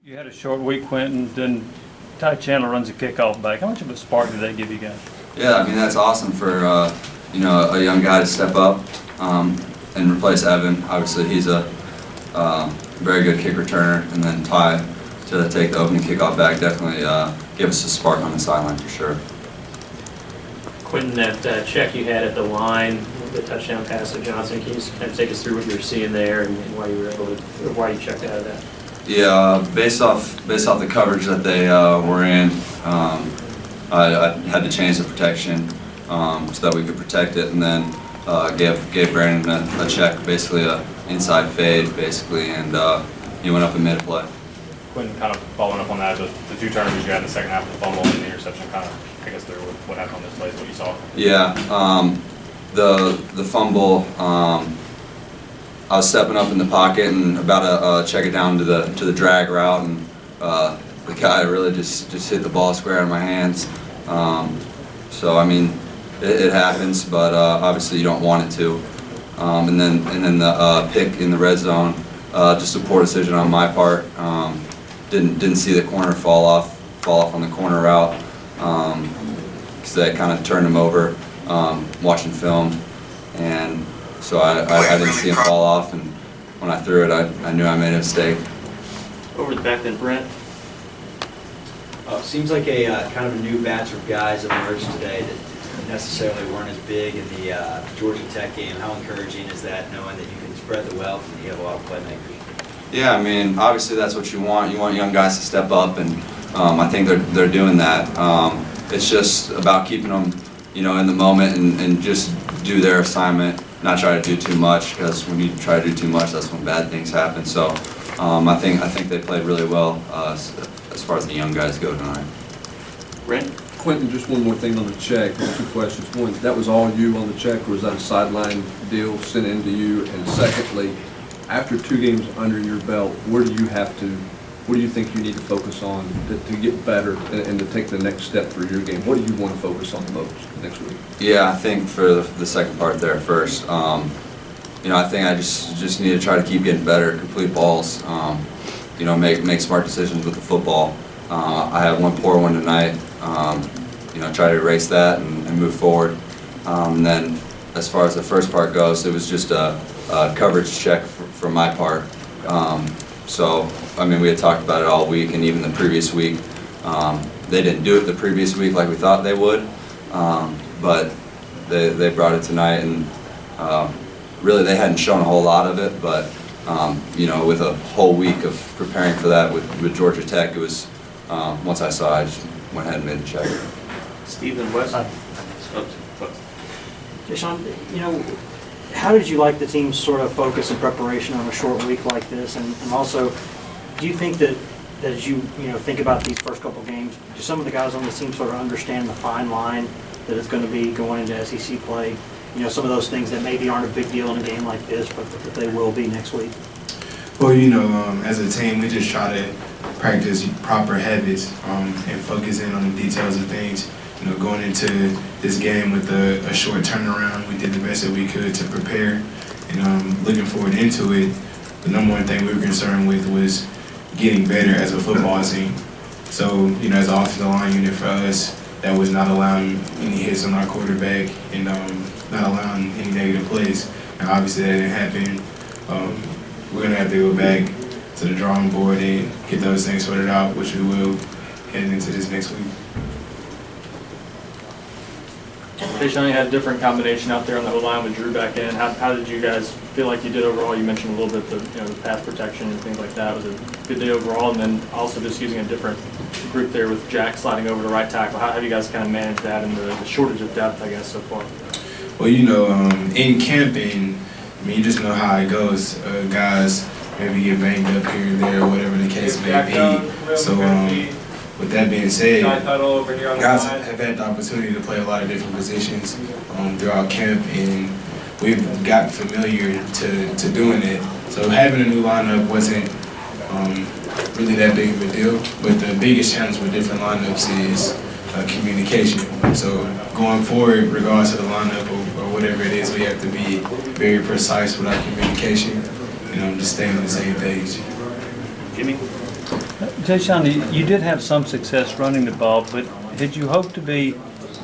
You had a short week, Quinten, then Ty Chandler runs a kickoff back. How much of a spark did that give you guys? Yeah, I mean, that's awesome for a young guy to step up and replace Evan. Obviously, he's a very good kick returner, and then Ty to take the opening kickoff back definitely give us a spark on the sideline for sure. Quinten, that check you had at the line, the touchdown pass to Johnson, can you just kind of take us through what you were seeing there and why you were able to, or why you checked out of that? Yeah, based off the coverage that they were in, I had to change the protection so that we could protect it, and then gave Brandon a check, basically a inside fade, basically, and he went up in mid-play. Quinten, kind of following up on that, the two turnovers you had in the second half, the fumble and the interception, kind of take us through what happened on this play, what you saw. Yeah, the fumble. I was stepping up in the pocket and about to check it down to the drag route, and the guy really just hit the ball square out of my hands. So I mean, it happens, but obviously you don't want it to. And then the pick in the red zone, just a poor decision on my part. Didn't see the corner fall off on the corner route, because that kind of turned him over. Watching film, and so I didn't see him fall off, and when I threw it, I knew I made a mistake. Over the back then, Brent. Seems like a kind of a new batch of guys emerged today that necessarily weren't as big in the Georgia Tech game. How encouraging is that, knowing that you can spread the wealth and you have a lot of playmakers? Yeah, I mean, obviously that's what you want. You want young guys to step up, and I think they're doing that. It's just about keeping them, in the moment and just do their assignment, not try to do too much, because when you try to do too much, that's when bad things happen. So I think they played really well as far as the young guys go tonight. Brent? Quinten, just one more thing on the check. Two questions. One, that was all you on the check, or was that a sideline deal sent in to you? And secondly, after 2 games under your belt, what do you think you need to focus on to get better and to take the next step for your game? What do you want to focus on the most next week? Yeah, I think for the second part there first, I think I just need to try to keep getting better, complete balls, make smart decisions with the football. I had one poor one tonight, try to erase that and move forward. And then as far as the first part goes, it was just a coverage check for my part. So, I mean, we had talked about it all week, and even the previous week. They didn't do it the previous week like we thought they would, but they brought it tonight, and really they hadn't shown a whole lot of it, but with a whole week of preparing for that with Georgia Tech, it was, once I saw it, I just went ahead and made a check. Stephen West. Jashon, how did you like the team's sort of focus and preparation on a short week like this? And also, do you think that as you think about these first couple games, do some of the guys on the team sort of understand the fine line that it's going to be going into SEC play? Some of those things that maybe aren't a big deal in a game like this, but that they will be next week. Well, as a team, we just try to practice proper habits and focus in on the details of things. Going into this game with a short turnaround, we did the best that we could to prepare, and looking forward into it. The number one thing we were concerned with was getting better as a football team. So, as an offensive line unit for us, that was not allowing any hits on our quarterback and not allowing any negative plays. And obviously that didn't happen. We're going to have to go back to the drawing board and get those things sorted out, which we will heading into this next week. Jashon, you had a different combination out there on the O-line with Drew back in. How did you guys feel like you did overall? You mentioned a little bit the pass protection and things like that. Was it a good day overall? And then also just using a different group there with Jack sliding over to right tackle. How have you guys kind of managed that and the shortage of depth, I guess, so far? Well, in camping, you just know how it goes. Guys maybe get banged up here and there, whatever the case may be. So, with that being said, guys have had the opportunity to play a lot of different positions throughout camp, and we've gotten familiar to doing it. So having a new lineup wasn't really that big of a deal, but the biggest challenge with different lineups is communication. So going forward, regardless of the lineup or whatever it is, we have to be very precise with our communication, just staying on the same page. Jimmy? Jashon, you did have some success running the ball, but had you hoped to be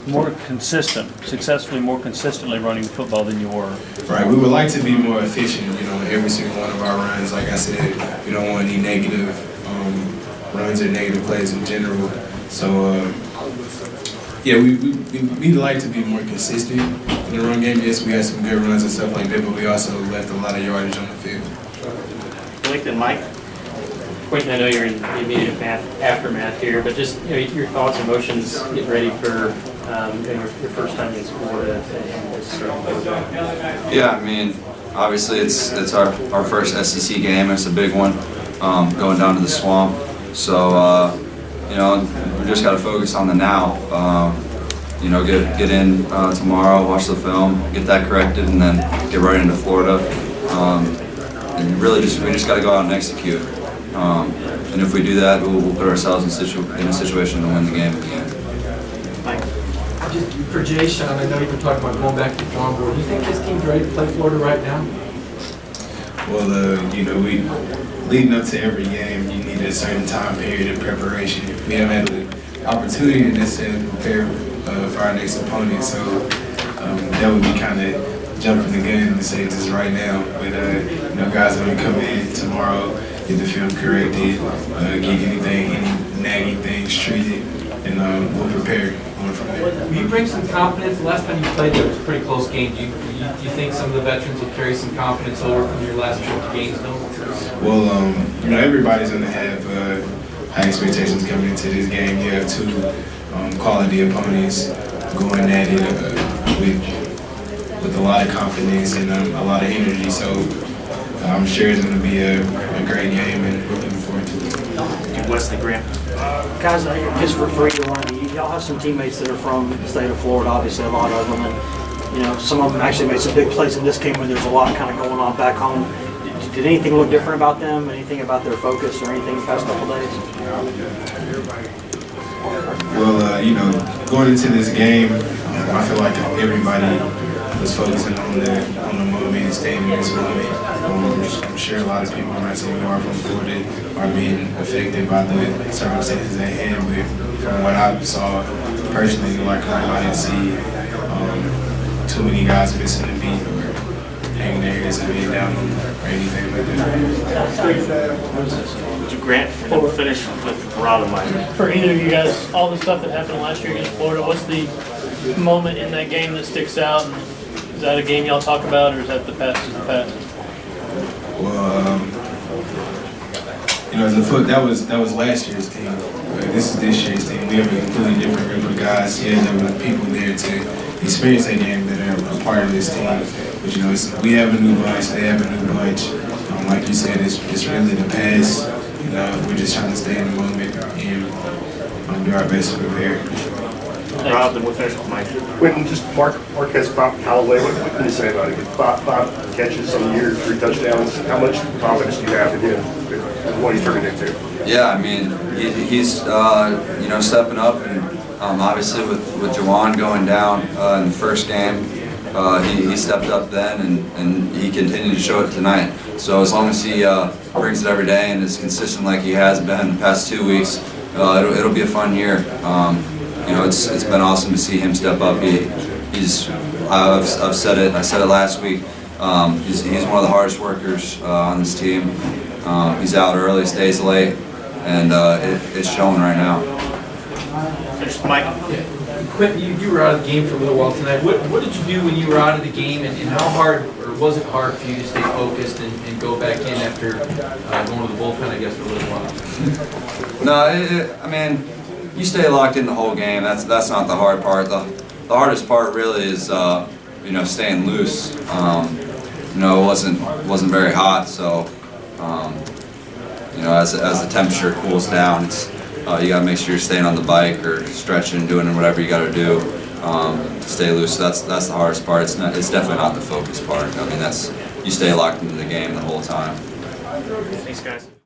more consistent, successfully more consistently running the football than you were? Right, we would like to be more efficient, in every single one of our runs. Like I said, we don't want any negative runs or negative plays in general. So, yeah, we'd like to be more consistent in the run game. Yes, we had some good runs and stuff like that, but we also left a lot of yardage on the field. Blake and Mike, Quinten, I know you're in the immediate aftermath here, but just your thoughts and emotions getting ready for your first time against Florida. Yeah, I mean, obviously it's our first SEC game. It's a big one, going down to the Swamp. So, we just got to focus on the now. Get in tomorrow, watch the film, get that corrected, and then get right into Florida. And really, we just got to go out and execute. And if we do that, we'll put ourselves in a situation to win the game at the end. Just for Jashon, I know you've been talking about going back to the drawing board. Do you think this team's ready to play Florida right now? Well, we leading up to every game, you need a certain time period of preparation. We haven't had the opportunity to necessarily prepare for our next opponent, so that would be kind of jumping the gun to say this right now. But guys are going to come in tomorrow, get the film corrected, get any nagging things treated, and we'll prepare. Will you bring some confidence? The last time you played there was a pretty close game. Do you think some of the veterans will carry some confidence over from your last 50 games? No? Well, everybody's going to have high expectations coming into this game. You have two quality opponents going at it with a lot of confidence and a lot of energy. So I'm sure it's going to be a great game, and we're looking forward to it. Wesley Grant. Guys, I guess for either one of you, y'all have some teammates that are from the state of Florida, obviously a lot of them, and some of them actually made some big plays in this game when there's a lot kind of going on back home. Did anything look different about them? Anything about their focus or anything the past couple days? Well, going into this game, I feel like everybody was focusing on the moment and staying in this moment. I'm sure a lot of people on our team who are from Florida are being affected by the circumstances at hand, but from what I saw personally, I didn't see too many guys missing the beat or hanging their heads and being down or anything like that. Grant, and then we'll finish with Rob and Mike. For either of you guys, all the stuff that happened last year against Florida, what's the moment in that game that sticks out? And is that a game y'all talk about, or is that the past is the past? Well, that was last year's team. This is this year's team. We have a completely different group of guys. Yeah, there were people there to experience that game that are a part of this team. But we have a new bunch. They have a new bunch. Like you said, it's really the past. We're just trying to stay in the moment and do our best to prepare. Rob, then we'll finish with Mike. Quinten, just Marquez Callaway, what can you say about him? Five catches on the year, 3 touchdowns. How much confidence do you have in him and what he's turning into? Yeah, I mean, he's stepping up, and obviously with Juwan going down in the first game, he stepped up then, and he continued to show it tonight. So as long as he brings it every day and is consistent like he has been the past 2 weeks, it'll be a fun year. It's been awesome to see him step up. I've said it, and I said it last week. He's one of the hardest workers on this team. He's out early, stays late, and it's showing right now. Finish with Mike. Quinten, you were out of the game for a little while tonight. What did you do when you were out of the game, and how hard, or was it hard for you to stay focused and go back in after going to the bullpen, I guess, for a little while? No, you stay locked in the whole game. That's not the hard part. The hardest part really is staying loose. It wasn't very hot, so as the temperature cools down, you gotta make sure you're staying on the bike or stretching, doing whatever you gotta do to stay loose. So that's the hardest part. It's definitely not the focus part. You stay locked into the game the whole time. Thanks, guys.